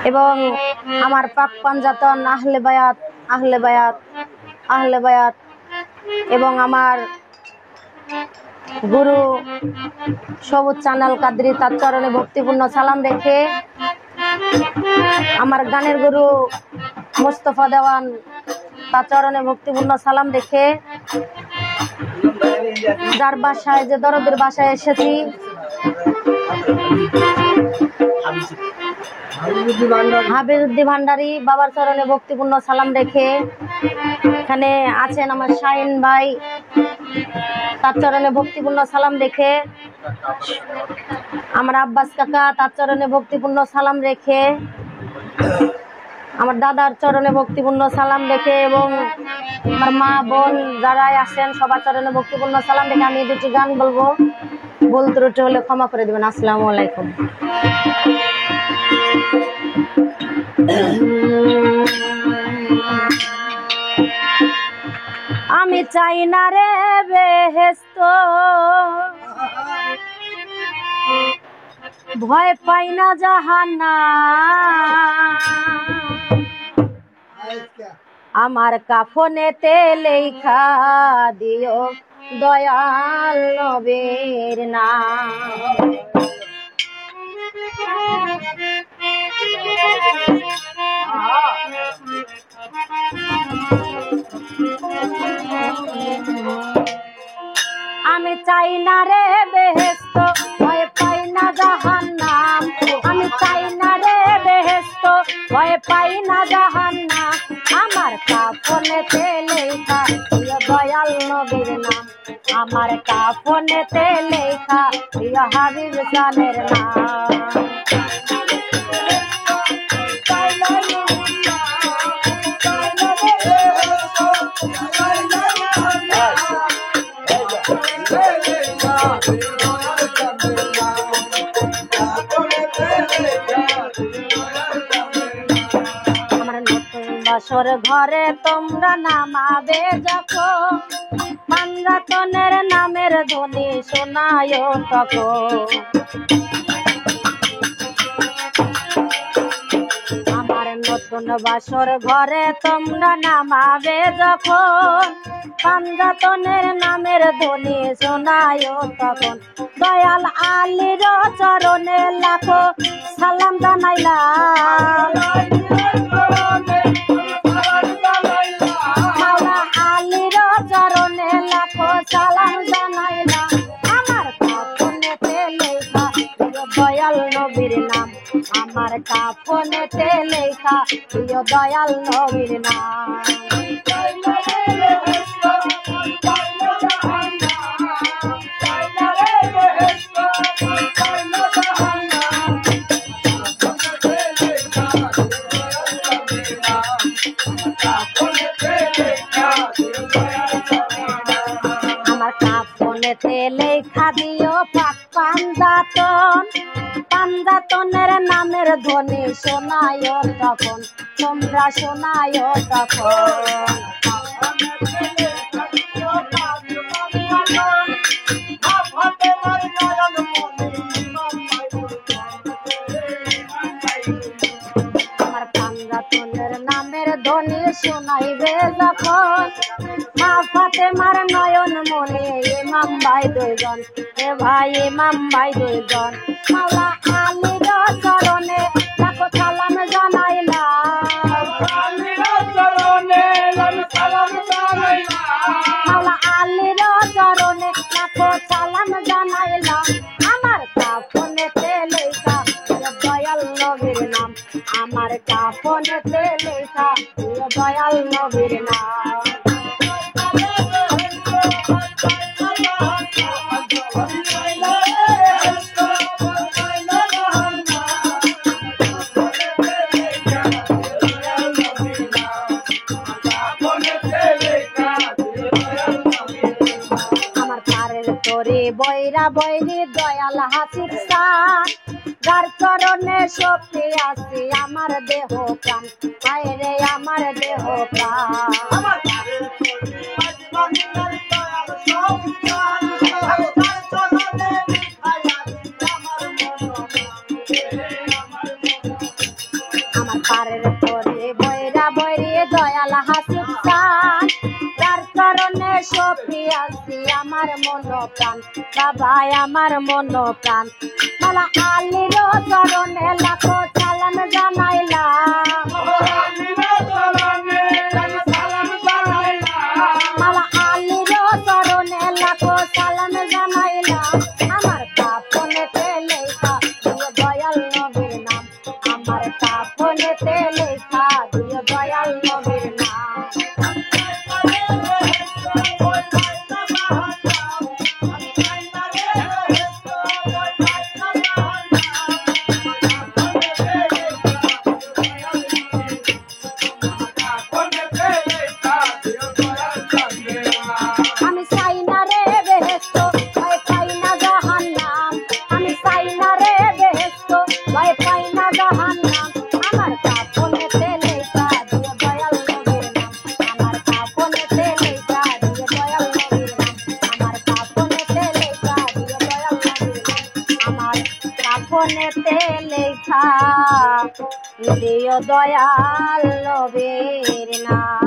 এবং আমার পাক পাঞ্জাতন আহলে বায়াত আহলে বায়াত আহলে বায়াত এবং আমার গুরু সবুজ চ্যানেল কাদরি তার চরণে ভক্তিপূর্ণ সালাম রেখে, আমার গানের গুরু মোস্তফা দেওয়ান তার চরণে ভক্তিপূর্ণ সালাম রেখে, যার বাসায় যে দরদের বাসায় এসেছি হাবিবুদ্দি ভান্ডারী বাবার চরণে ভক্তিপূর্ণ সালাম রেখে, এখানে আছেন আমার শাহিন ভাই তার চরণে ভক্তিপূর্ণ সালাম রেখে, আমার আব্বাস কাকা তার চরণে ভক্তিপূর্ণ সালাম রেখে, আমার দাদার চরণে ভক্তিপূর্ণ সালাম রেখে এবং আমার মা বোন যারাই আসেন সবার চরণে ভক্তিপূর্ণ সালাম রেখে আমি দুটি গান বলবো, ভুল ত্রুটি হলে ক্ষমা করে দেবেন। আসসালামু আলাইকুম। আমি চাই না রে বেহেশত, ভয় পাই না জাহান্নাম, আমার কাফনেতে লেখা দিও দয়াল নবীর নাম। আমি চাই না রে বেহেশত, ভয় পাই না জাহান্নাম, আমি চাই না রে বেহেশত, ভয় পাই না জাহান্নাম, আমার কাফনেতে লেখা দিও দয়াল নবীর নাম, আমার কাফনেতে লেখা দিও হাবিব জানের নাম। আমার নতুন বছর ঘরে তোমরা নামাবে যখন, পাঞ্জাতনের নামের ধ্বনি শোনায় তখন, আমার নতুন বাসর ঘরে তোমরা নামাবে যখন, পাঞ্জাতনের নামের ধ্বনি শোনায় তখন, দয়াল আলীর চরণে লাখো সালাম জানাইলাম, মাওলা আলীর চরণে লাখো সালাম জানাইলাম, আমার কাফনেতে লেখা দয়াল নবীর নাম, আমার কাফনেতে লেখা দিও দয়াল নবীর নাম। আমার কাফনেতে লেখা দিও পাক পাঞ্জাতন, পাঞ্জাতনের নামের ধ্বনি শোনায় তখন, তোমরা শোনায় তখন, আমার পাঞ্জাতনের নামের ধ্বনি শোনাইবে যখন, মা ফাতেমার নয়ন মনে ইমাম ভাই দুইজন, এ ভাই ইমাম ভাই দুইজন, মাওলা আলীর চরণে লাখো সালাম জানাইলাম, মাওলা আলীর চরণে লাখো সালাম জানাইলাম, আমার কাফনেতে লেখা দয়াল নবীর নাম, আমার কাফনেতে লেখা দয়াল নবীর নাম। আমার পারের তোরে বৈরা বৈরি দয়াল হাসির সান, যার চরণে শক্তি আছে আমার দেহ প্রাণ, হায় রে আমার দেহ প্রাণ, সফি আছি আমার মন প্রাণ বাবা আমার মন প্রাণ মালা আলীর চরণে লাখো সালাম জানাইলাম মালা আলীর চরণে লাখো সালাম জানাইলাম আমার কাফনেতে লেখা দিও দয়াল নবীর নাম আমার কাফনেতে লেখা দিও দয়াল নবীর নাম আমি চাই না রে বেহেশত ভয় পাই না জাহান্নাম আমি চাই না রে বেহেশত ভয় পাই না জাহান্নাম আমার কাফনেতে লেখা দিও দয়াল নবীর নাম আমার কাফনেতে লেখা দিও দয়াল নবীর নাম আমার কাফনেতে লেখা দিও দয়াল নবীর নাম আমার কাফনেতে লেখা দিও দয়াল নবীর নাম।